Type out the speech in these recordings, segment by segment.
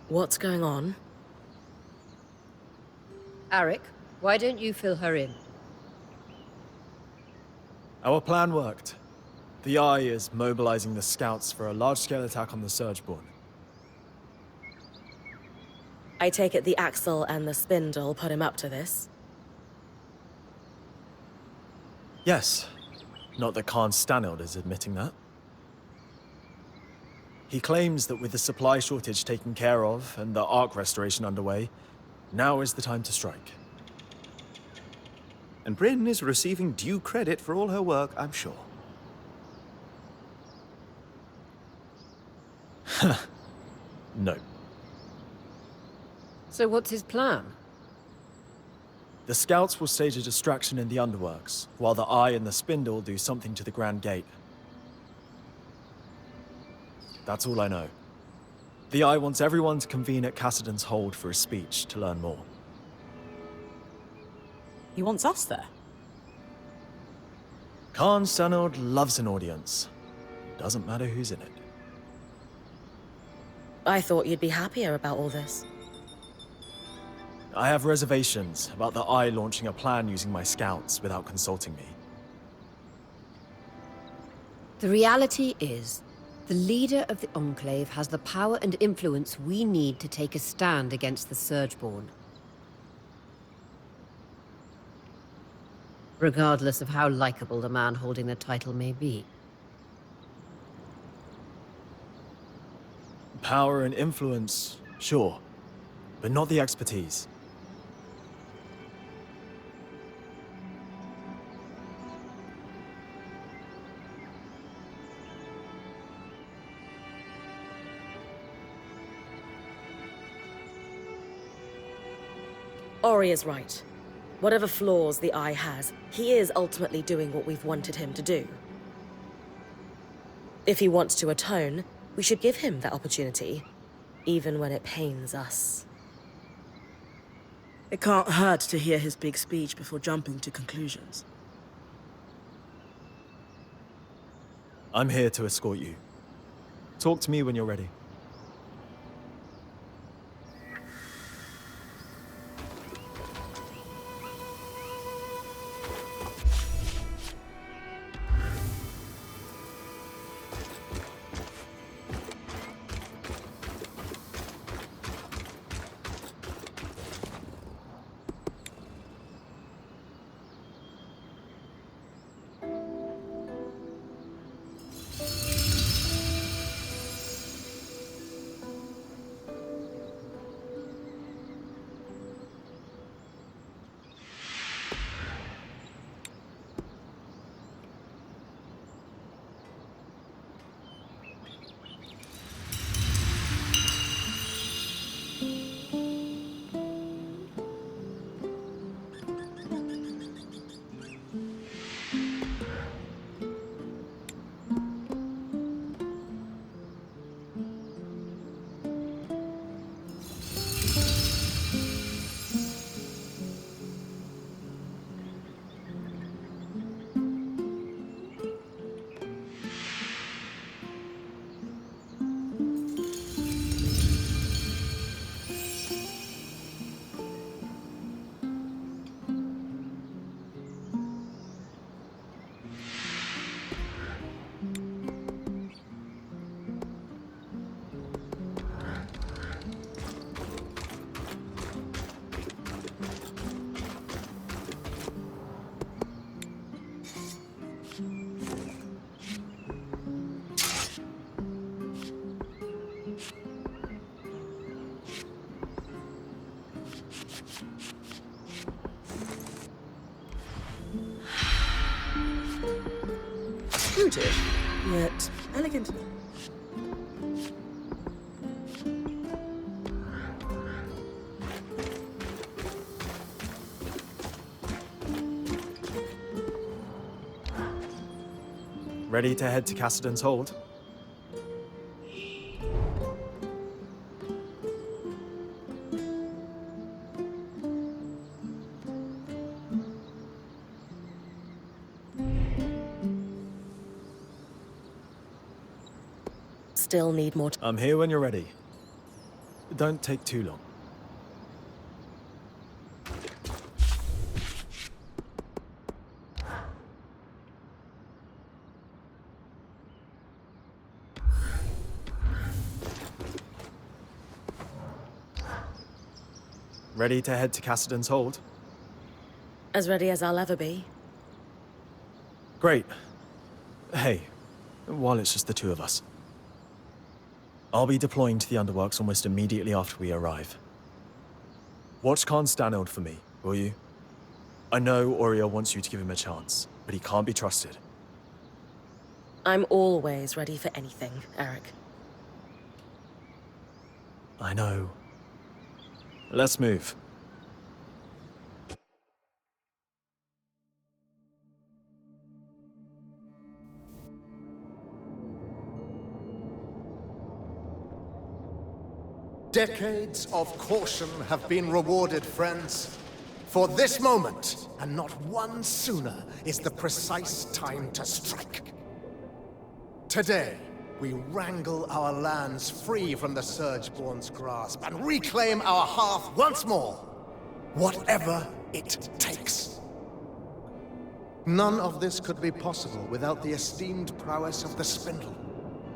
What's going on? Arik, why don't you fill her in? Our plan worked. The Eye is mobilizing the scouts for a large-scale attack on the surgeborn. I take it the Axle and the Spindle put him up to this? Yes. Not that Khan Stanild is admitting that. He claims that with the supply shortage taken care of and the Ark restoration underway, now is the time to strike. And Brynn is receiving due credit for all her work, I'm sure. No. So what's his plan? The scouts will stage a distraction in the underworks, while the Eye and the Spindle do something to the Grand Gate. That's all I know. The Eye wants everyone to convene at Cassidon's Hold for a speech to learn more. He wants us there. Khan Stanild loves an audience. Doesn't matter who's in it. I thought you'd be happier about all this. I have reservations about the Eye launching a plan using my scouts without consulting me. The reality is, the leader of the Enclave has the power and influence we need to take a stand against the surgeborn. Regardless of how likable the man holding the title may be. Power and influence, sure, but not the expertise. Ori is right. Whatever flaws the Eye has, he is ultimately doing what we've wanted him to do. If he wants to atone, we should give him that opportunity, even when it pains us. It can't hurt to hear his big speech before jumping to conclusions. I'm here to escort you. Talk to me when you're ready. Intuitive, yet elegant. Ready to head to Cassidon's Hold? Still need more I'm here when you're ready. don't take too long. Ready to head to Cassidon's Hold? As ready as I'll ever be. Great. Hey, while it's just the two of us, I'll be deploying to the Underworks almost immediately after we arrive. Watch Khan Stanold for me, will you? I know Oriel wants you to give him a chance, but he can't be trusted. I'm always ready for anything, Eric. I know. Let's move. Decades of caution have been rewarded, friends. For this moment, and not one sooner, is the precise time to strike. Today, we wrangle our lands free from the surgeborn's grasp and reclaim our hearth once more, whatever it takes. None of this could be possible without the esteemed prowess of the spindle.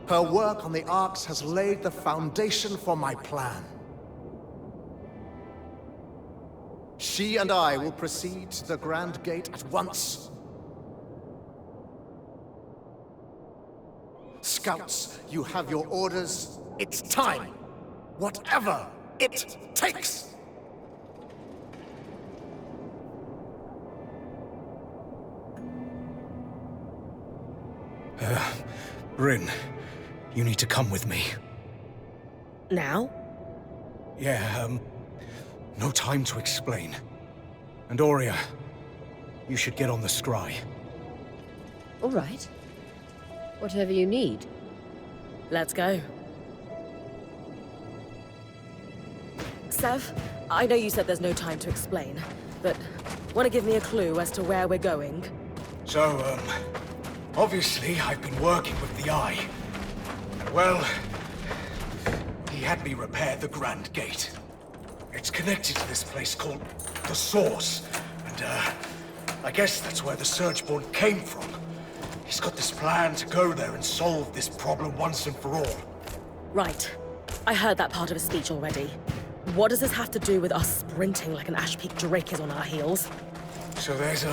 Her work on the arcs has laid the foundation for my plan. She and I will proceed to the Grand Gate at once. Scouts, you have your orders. It's time. Whatever it takes. Brynn, you need to come with me. Now? Yeah, no time to explain. And Aurea, you should get on the scry. All right. Whatever you need. Let's go. Sev, I know you said there's no time to explain, but want to give me a clue as to where we're going? So, obviously I've been working with the Eye. Well, he had me repair the Grand Gate. It's connected to this place called the Source, and I guess that's where the surgeborn came from. He's got this plan to go there and solve this problem once and for all. Right. I heard that part of his speech already. What does this have to do with us sprinting like an Ash-Peak Drake is on our heels? So there's,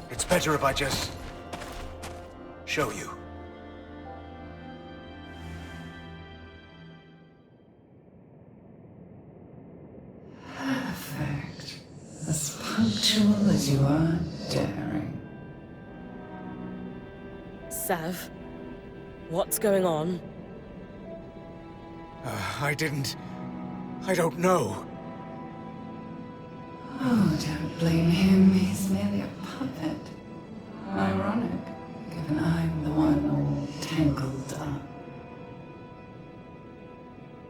it's better if I just show you. Perfect. As punctual as you are daring. Sev, what's going on? I don't know. Oh, don't blame him. He's merely a puppet. Ironic, given I'm the one all tangled up.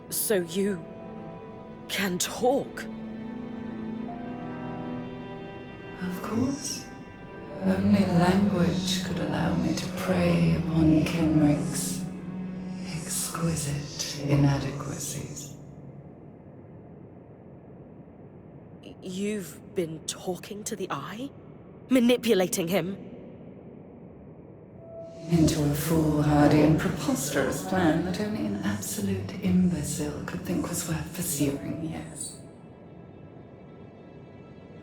So you can talk? Of course. Only language could allow me to prey upon Kenrick's exquisite inadequacies. You've been talking to the Eye? Manipulating him? Into a foolhardy and preposterous plan that only an absolute imbecile could think was worth pursuing, yes.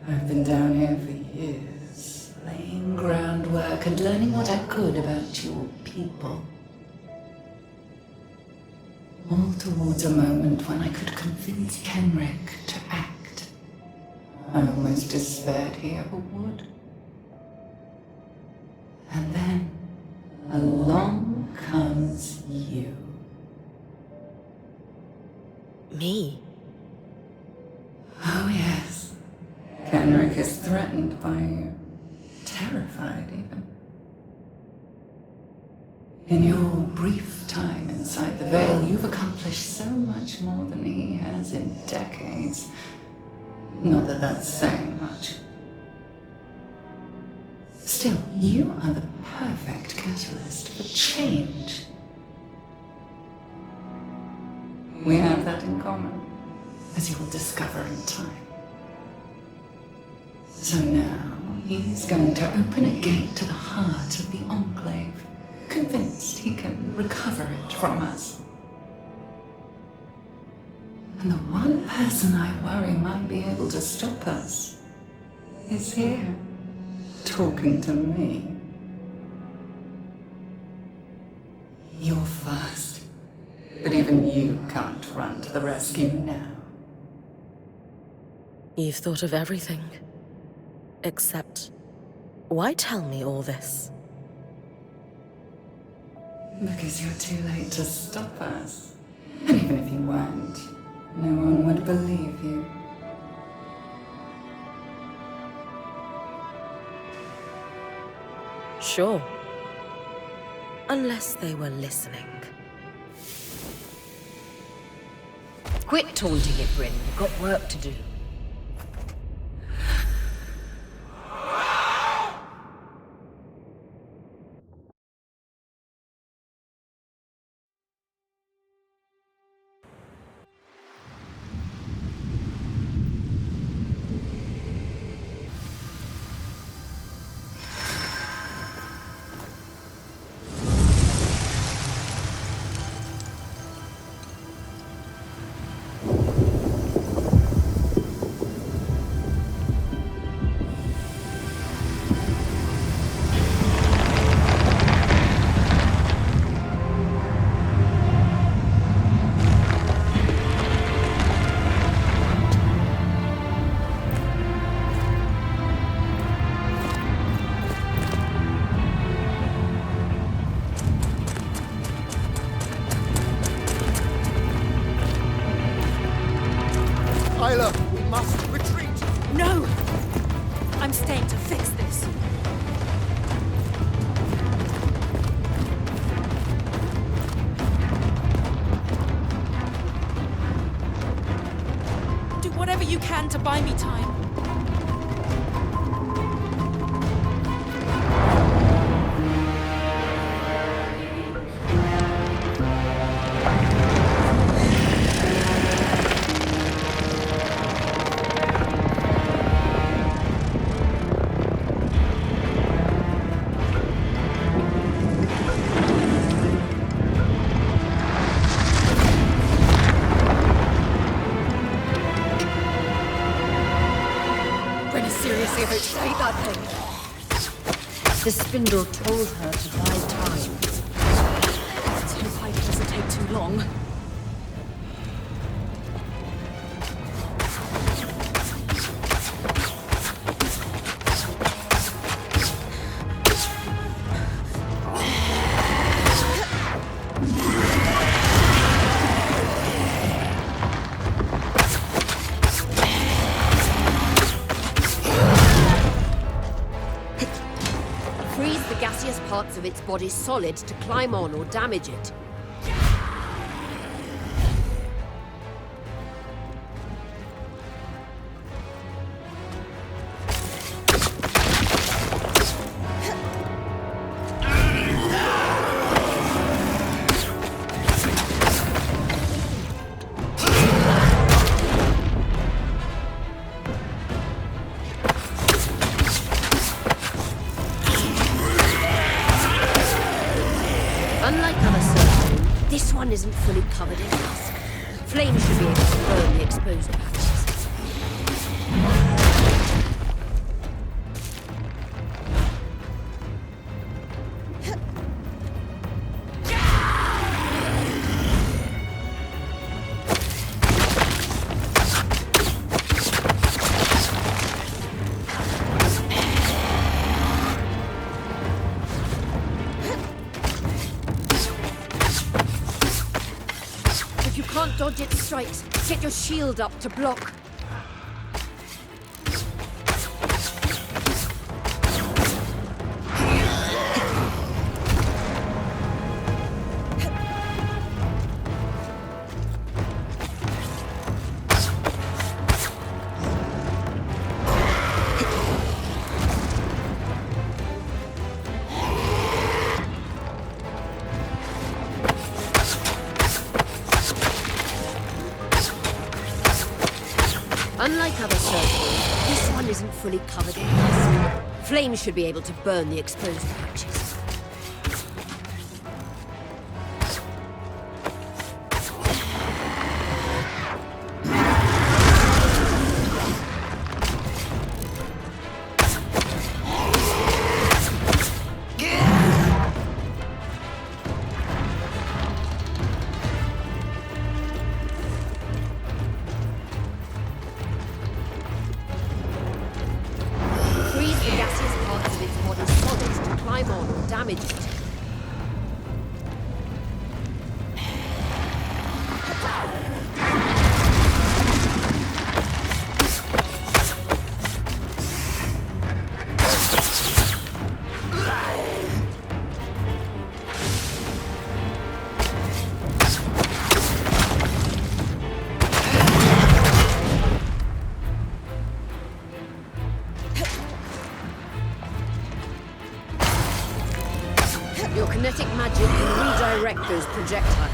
I've been down here for years, laying groundwork and learning what I could about your people. All towards a moment when I could convince Kenrick to act. I almost despaired he ever would. And then, along comes you. Me? Oh yes. Kenrick is threatened by you. Terrified, even. In your brief time inside the Veil, you've accomplished so much more than he has in decades. Not that that's saying much. Still, you are the perfect catalyst for change. We have that in common. as you will discover in time. So now, he's going to open a gate to the heart of the Enclave, convinced he can recover it from us. And the one person I worry might be able to stop us is here, talking to me. You're fast, but even you can't run to the rescue now. You've thought of everything. Except, why tell me all this? Because you're too late to stop us. And even if you weren't, no one would believe you. Sure. Unless they were listening. Quit taunting it, Brynn. You've got work to do. Isla, we must retreat! No! I'm staying to fix this. Do whatever you can to buy me time. Seriously about to take that thing. The spindle told her to buy time. Let's hope it doesn't take too long. Freeze the gaseous parts of its body solid to climb on or damage it. Unlike other surgeborn, this one isn't fully covered in husk. Flames should be able to burn the exposed patches. If you can't dodge its strikes, get your shield up to block. Unlike other surgeborn, this one isn't fully covered in ice. Flames should be able to burn the exposed patches. Damage it. Your kinetic magic can redirect those projectiles.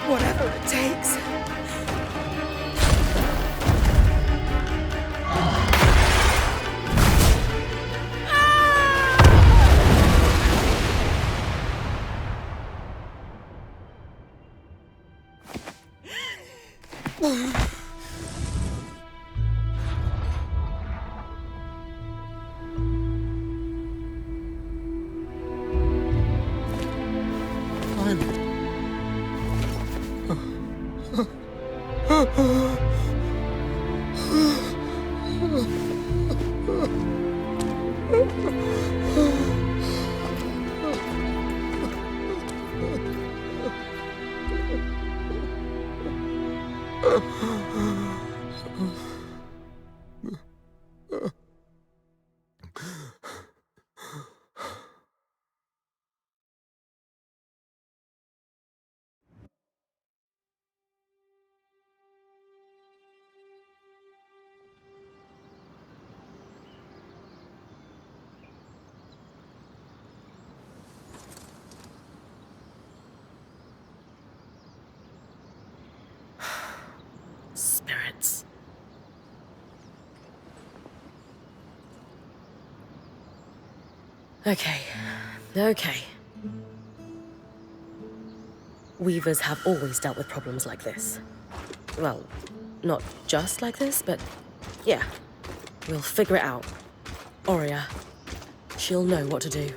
Whatever it takes. Spirits. Okay. Weavers have always dealt with problems like this. Well, not just like this, but yeah. We'll figure it out. Aurea, she'll know what to do.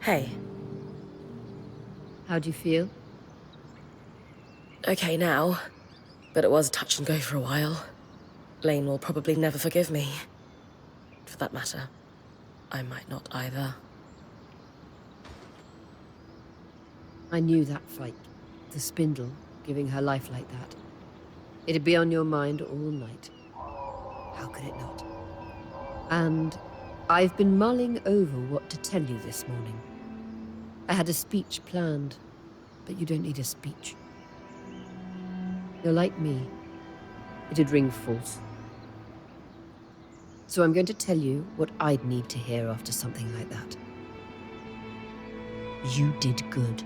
Hey. How do you feel? Okay now, but it was touch and go for a while. Lane will probably never forgive me. For that matter, I might not either. I knew that fight. The spindle, giving her life like that. It'd be on your mind all night. How could it not? And I've been mulling over what to tell you this morning. I had a speech planned, but you don't need a speech. You're like me. It'd ring false. So I'm going to tell you what I'd need to hear after something like that. You did good.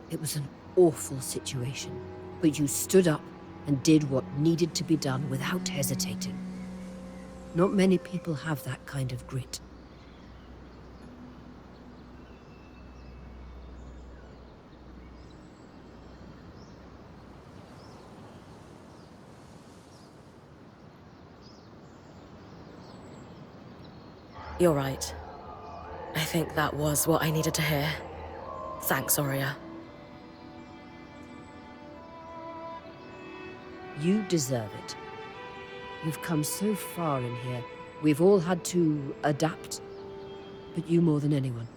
It was an awful situation, but you stood up and did what needed to be done without hesitating. Not many people have that kind of grit. You're right. I think that was what I needed to hear. Thanks, Aurea. You deserve it. You've come so far in here. We've all had to adapt, but you more than anyone.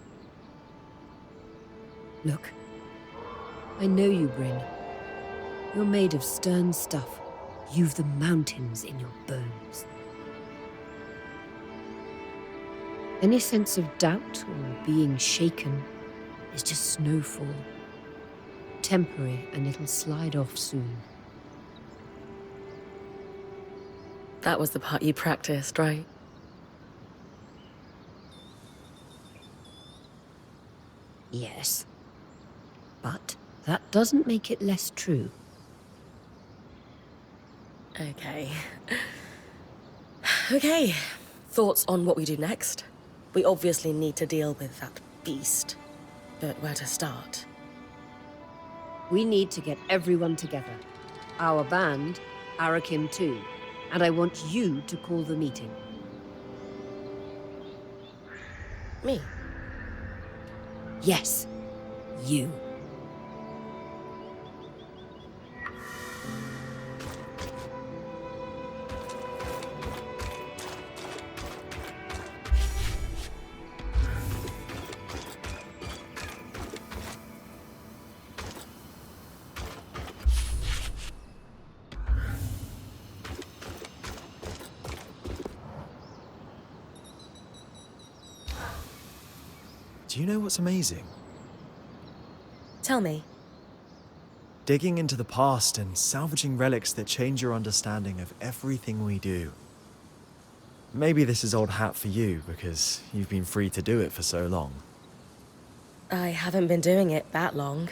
Look, I know you, Brynn. You're made of stern stuff. You've the mountains in your bones. Any sense of doubt or being shaken is just snowfall. Temporary, and it'll slide off soon. That was the part you practiced, right? Yes. But that doesn't make it less true. Okay. Okay. Thoughts on what we do next? We obviously need to deal with that beast. But where to start? We need to get everyone together. Our band, Arakim too. And I want you to call the meeting. Me? Yes, you. Do you know what's amazing? Tell me. Digging into the past and salvaging relics that change your understanding of everything we do. Maybe this is old hat for you, because you've been free to do it for so long. I haven't been doing it that long,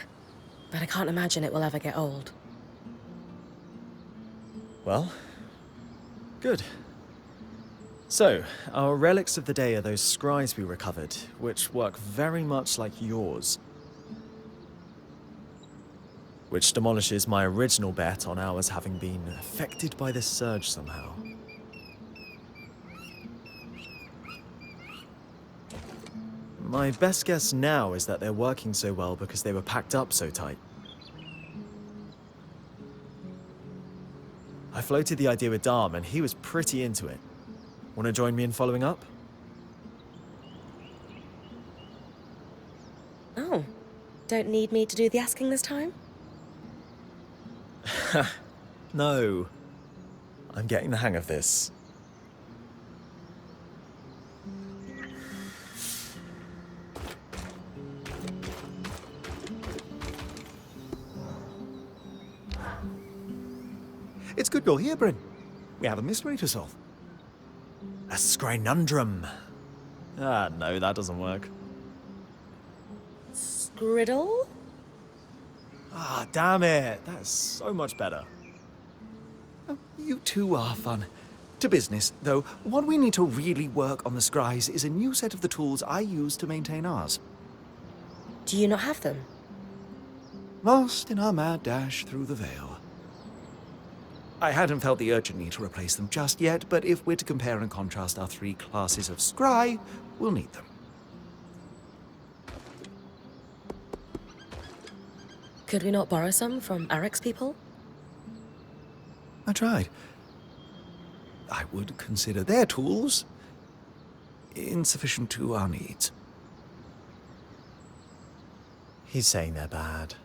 but I can't imagine it will ever get old. Well, good. So, our relics of the day are those scries we recovered, which work very much like yours. Which demolishes my original bet on ours having been affected by this surge somehow. My best guess now is that they're working so well because they were packed up so tight. I floated the idea with Dharm and he was pretty into it. Want to join me in following up? Oh, don't need me to do the asking this time? No. I'm getting the hang of this. It's good you're here, Brynn. We have a mystery to solve. A scrinundrum. Ah, no, that doesn't work. Scriddle? Ah, damn it. That's so much better. Oh, you two are fun. To business, though, what we need to really work on the scries is a new set of the tools I use to maintain ours. Do you not have them? Lost in our mad dash through the Vale. I hadn't felt the urgent need to replace them just yet, but if we're to compare and contrast our 3 classes of scry, we'll need them. Could we not borrow some from Arek's people? I tried. I would consider their tools insufficient to our needs. He's saying they're bad.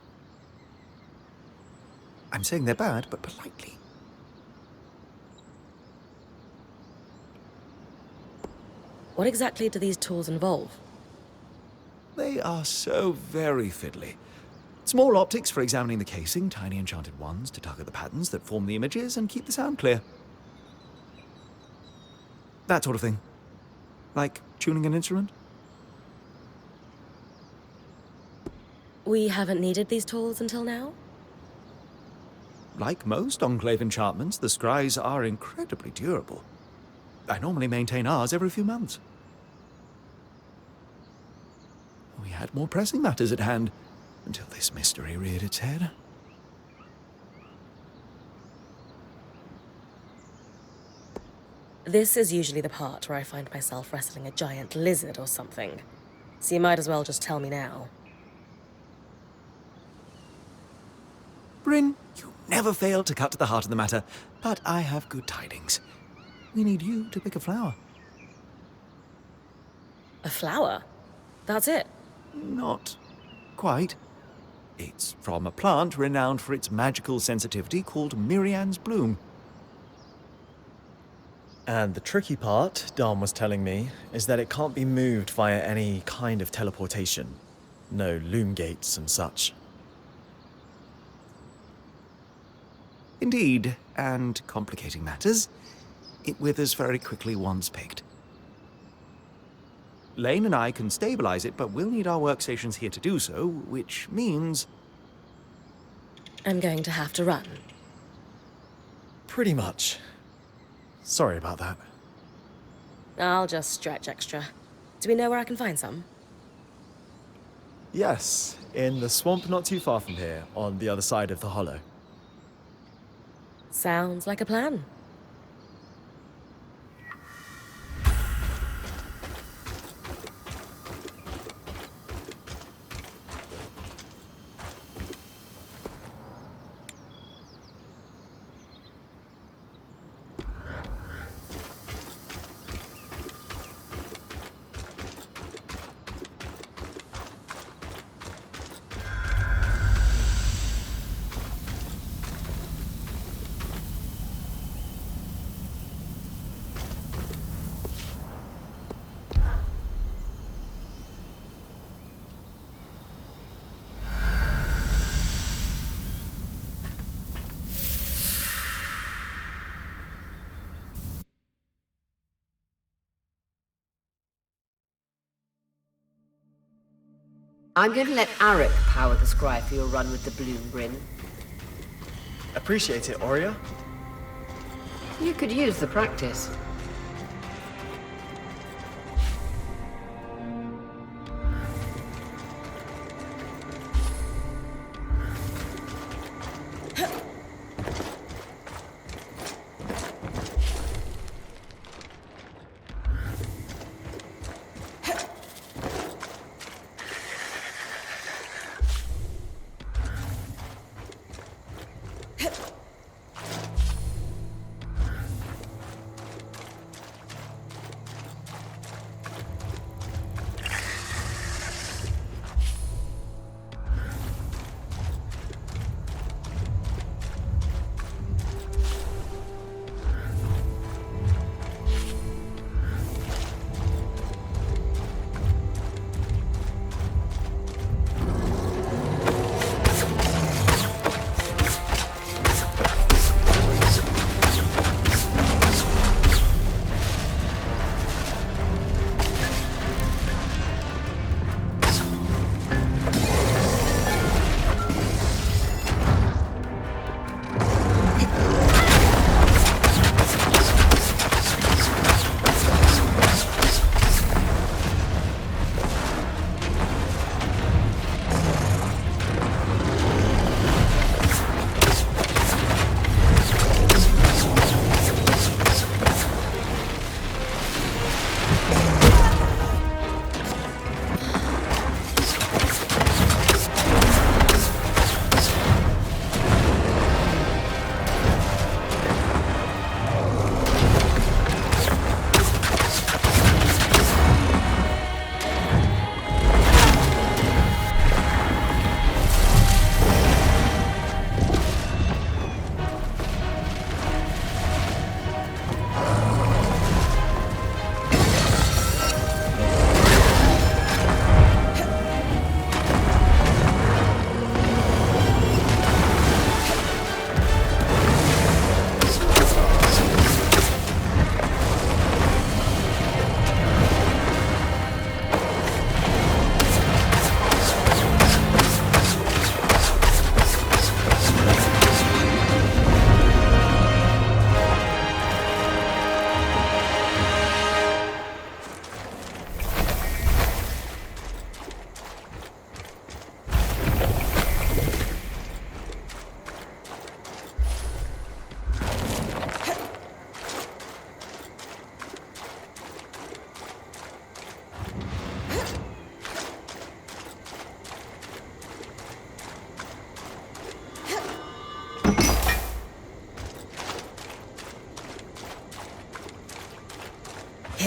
I'm saying they're bad, but politely. What exactly do these tools involve? They are so very fiddly. Small optics for examining the casing, tiny enchanted ones to tug at the patterns that form the images and keep the sound clear. That sort of thing. Like tuning an instrument. We haven't needed these tools until now? Like most Enclave enchantments, the scries are incredibly durable. I normally maintain ours every few months. We had more pressing matters at hand until this mystery reared its head. This is usually the part where I find myself wrestling a giant lizard or something. So you might as well just tell me now. Brynn, you never fail to cut to the heart of the matter, but I have good tidings. We need you to pick a flower. A flower? That's it? Not quite. It's from a plant renowned for its magical sensitivity called Mirian's Bloom. And the tricky part, Dom was telling me, is that it can't be moved via any kind of teleportation. No loom gates and such. Indeed, and complicating matters, it withers very quickly once picked. Lane and I can stabilize it, but we'll need our workstations here to do so, which means... I'm going to have to run. Pretty much. Sorry about that. I'll just stretch extra. Do we know where I can find some? Yes, in the swamp not too far from here, on the other side of the hollow. Sounds like a plan. I'm going to let Arek power the scry for your run with the bloom, Brynn. Appreciate it, Aurea. You could use the practice.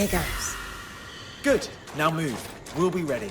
Here goes. Good. Now move. We'll be ready.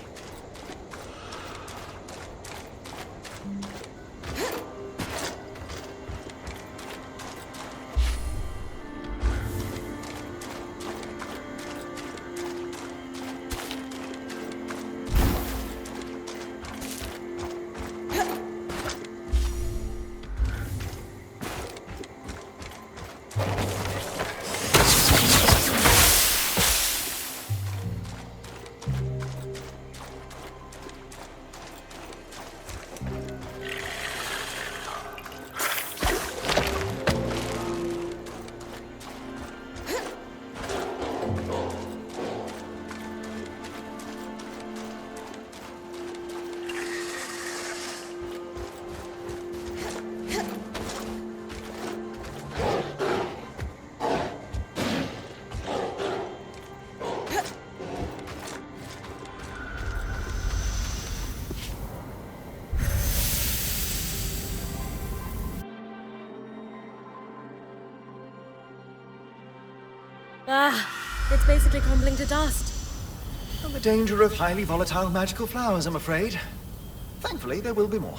It's basically crumbling to dust. And the danger of highly volatile magical flowers, I'm afraid. Thankfully, there will be more.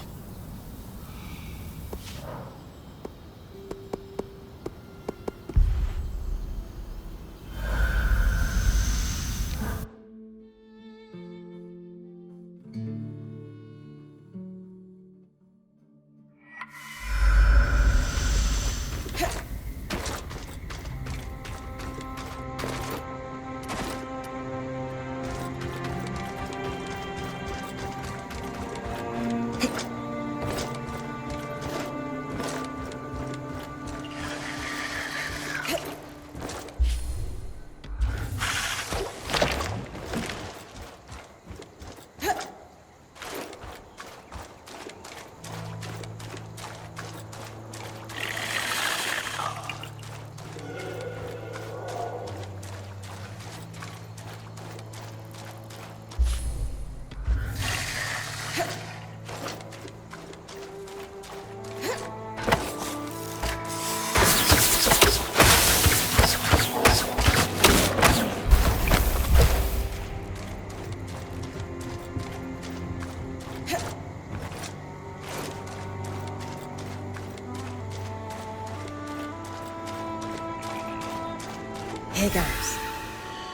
Here goes.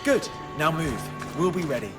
Good. Now move. We'll be ready.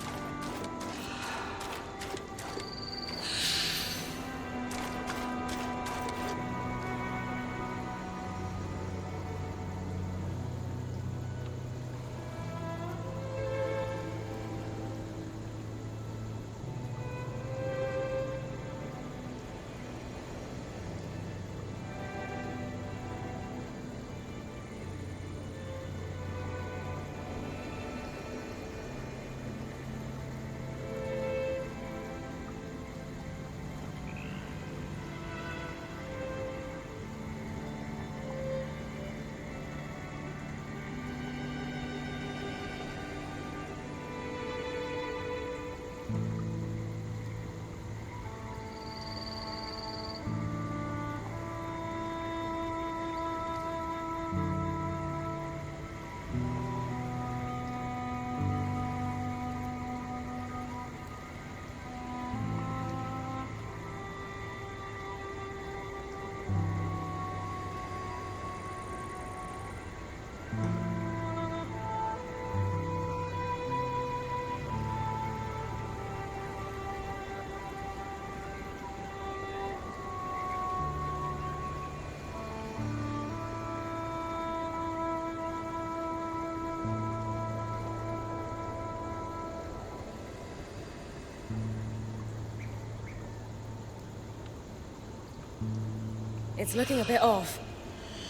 It's looking a bit off.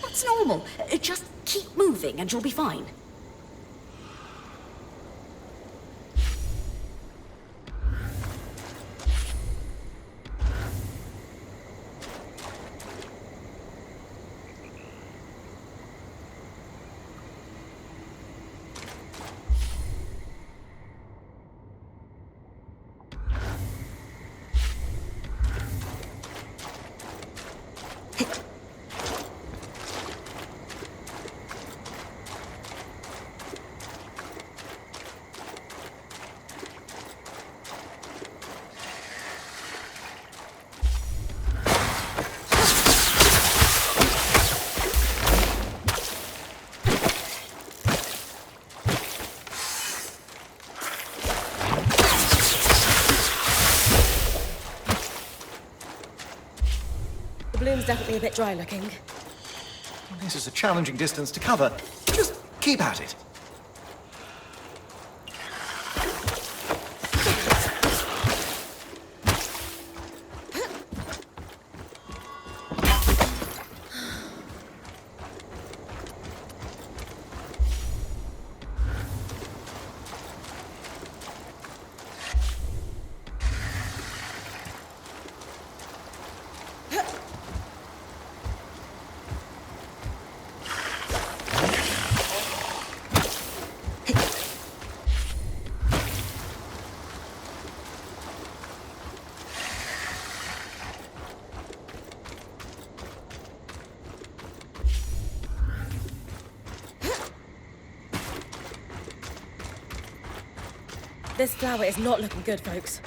That's normal. Just keep moving and you'll be fine. definitely a bit dry looking. This is a challenging distance to cover. Just keep at it. This flower is not looking good, folks.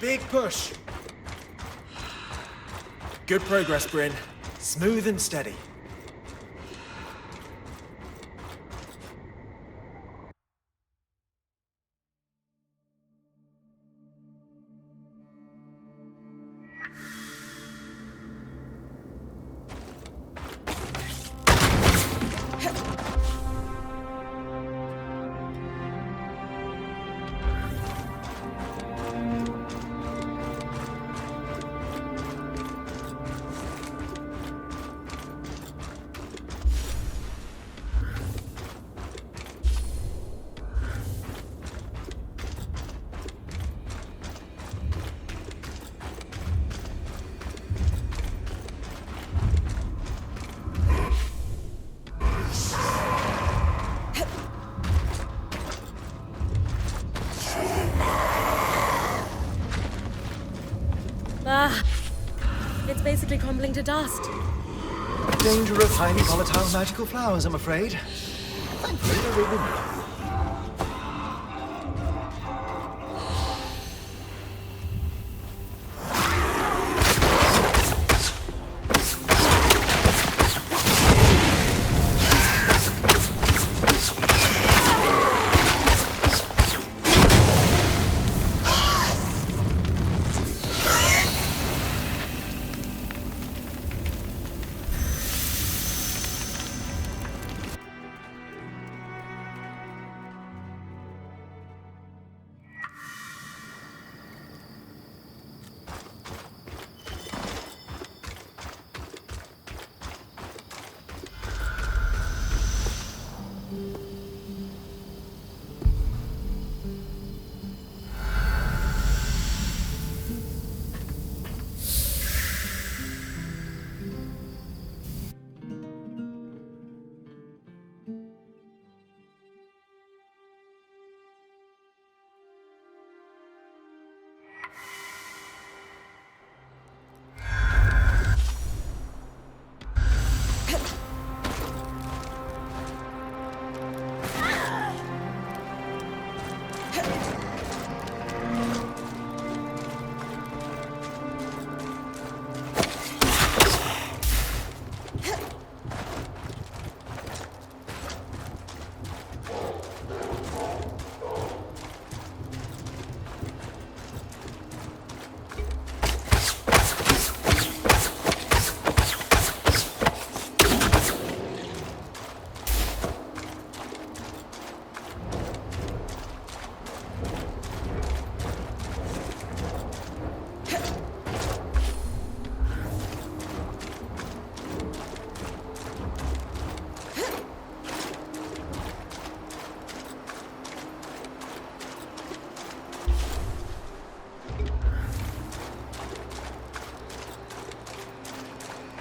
Big push. Good progress, Brynn. Smooth and steady. Ah, it's basically crumbling to dust. Danger of highly volatile magical flowers, I'm afraid. Thankfully, they're really not.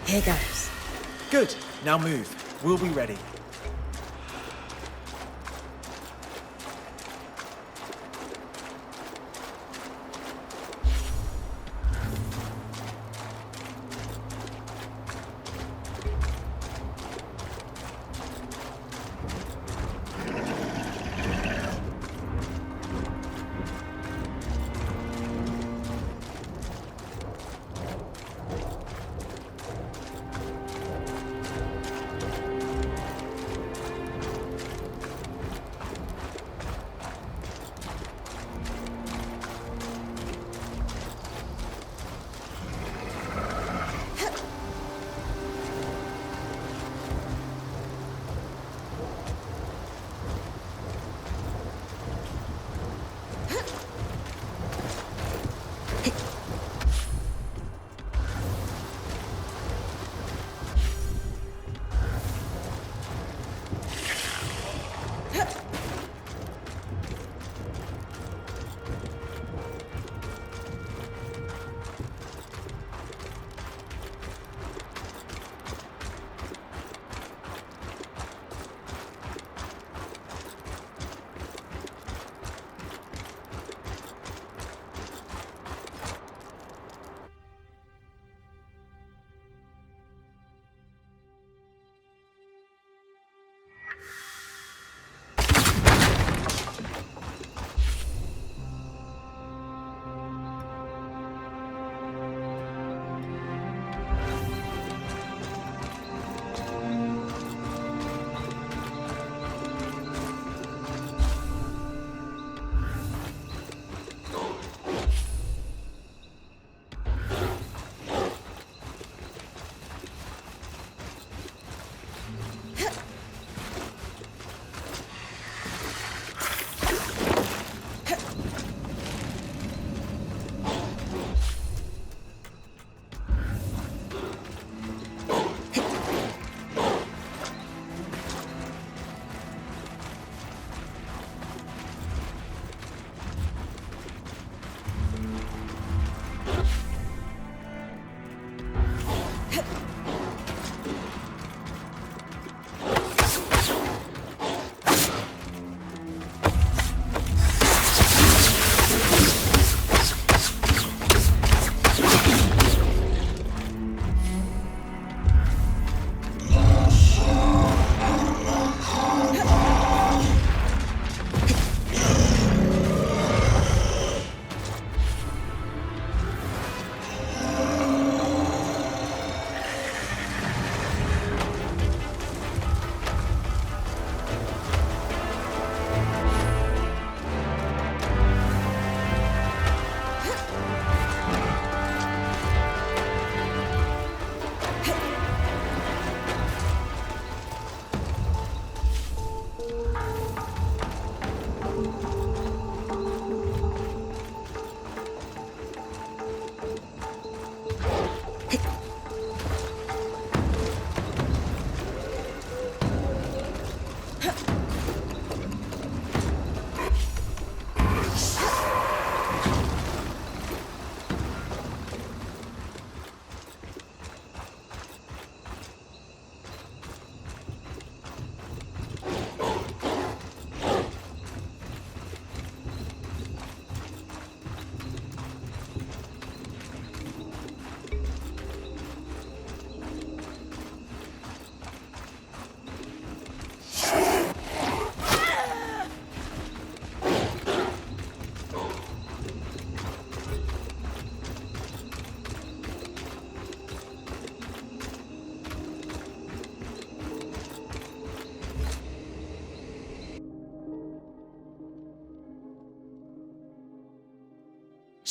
Here goes. Good. Now move. We'll be ready.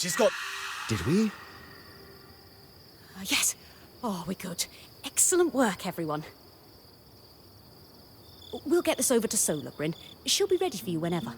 She's got... Did we? Yes. Oh, we're good. Excellent work, everyone. We'll get this over to Solar, Brynn. She'll be ready for you whenever.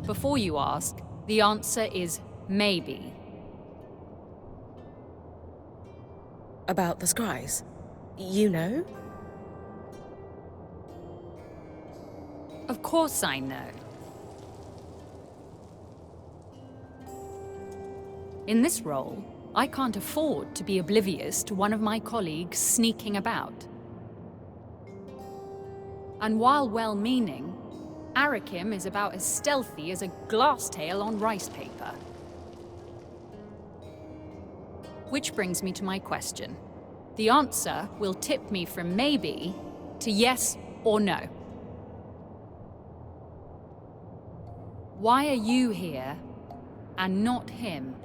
Before you ask, the answer is maybe. About the scries? You know? Of course I know. In this role, I can't afford to be oblivious to one of my colleagues sneaking about. And while well-meaning, Arakim is about as stealthy as a glass tail on rice paper. Which brings me to my question. The answer will tip me from maybe to yes or no. Why are you here and not him?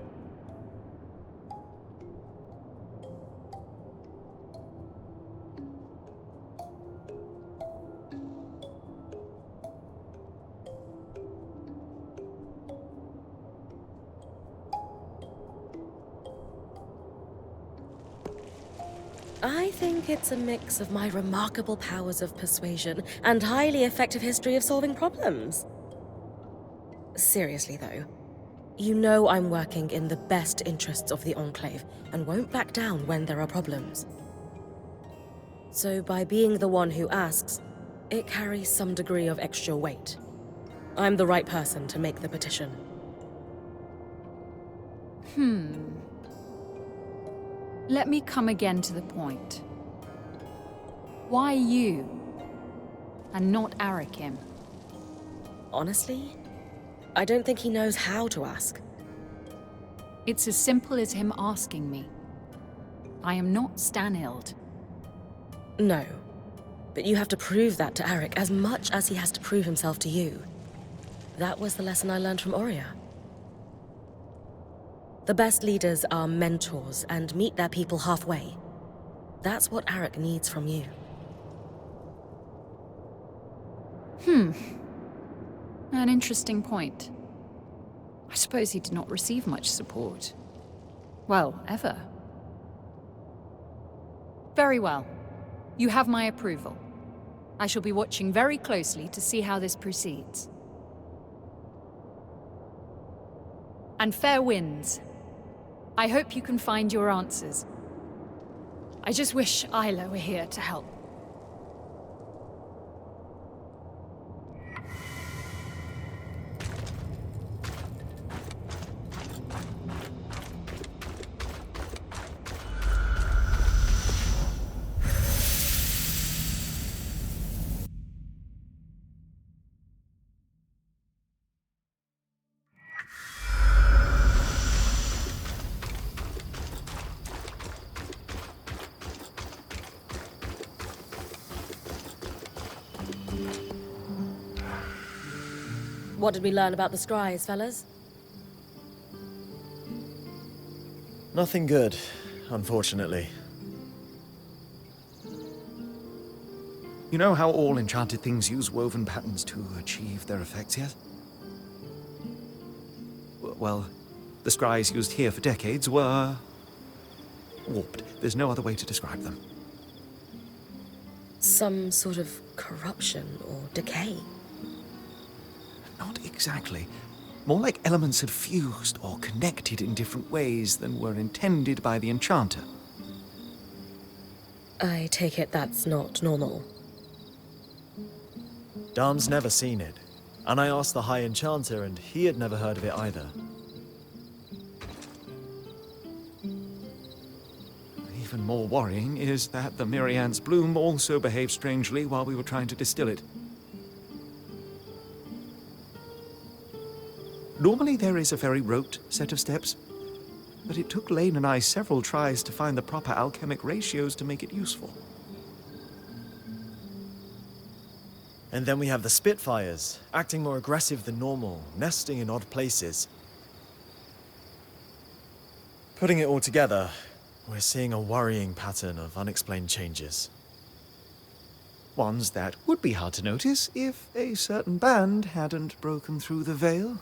I think it's a mix of my remarkable powers of persuasion and highly effective history of solving problems. Seriously, though, you know I'm working in the best interests of the Enclave and won't back down when there are problems. So by being the one who asks, it carries some degree of extra weight. I'm the right person to make the petition. Let me come again to the point. Why you and not Arakim? Honestly, I don't think he knows how to ask. It's as simple as him asking me. I am not Stanhild. No, but you have to prove that to Eric as much as he has to prove himself to you. That was the lesson I learned from Oria. The best leaders are mentors and meet their people halfway. That's what Eric needs from you. An interesting point. I suppose he did not receive much support. Well, ever. Very well. You have my approval. I shall be watching very closely to see how this proceeds. And fair winds. I hope you can find your answers. I just wish Isla were here to help. What did we learn about the Scries, fellas? Nothing good, unfortunately. You know how all enchanted things use woven patterns to achieve their effects yet? Well, the scries used here for decades were warped. There's no other way to describe them. Some sort of corruption or decay? Not exactly. More like elements had fused or connected in different ways than were intended by the enchanter. I take it that's not normal. Darm's never seen it, and I asked the High Enchanter, and he had never heard of it either. Even more worrying is that the Myrian's bloom also behaved strangely while we were trying to distill it. Normally there is a very rote set of steps, but it took Lane and I several tries to find the proper alchemic ratios to make it useful. And then we have the Spitfires, acting more aggressive than normal, nesting in odd places. Putting it all together, we're seeing a worrying pattern of unexplained changes. Ones that would be hard to notice if a certain band hadn't broken through the veil.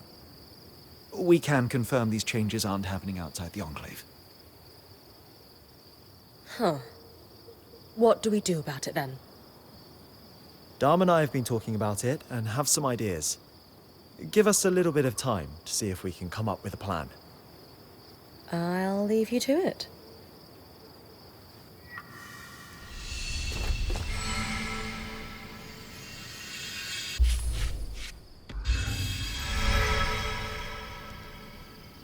We can confirm these changes aren't happening outside the Enclave. Huh. What do we do about it then? Darm and I have been talking about it and have some ideas. Give us a little bit of time to see if we can come up with a plan. I'll leave you to it.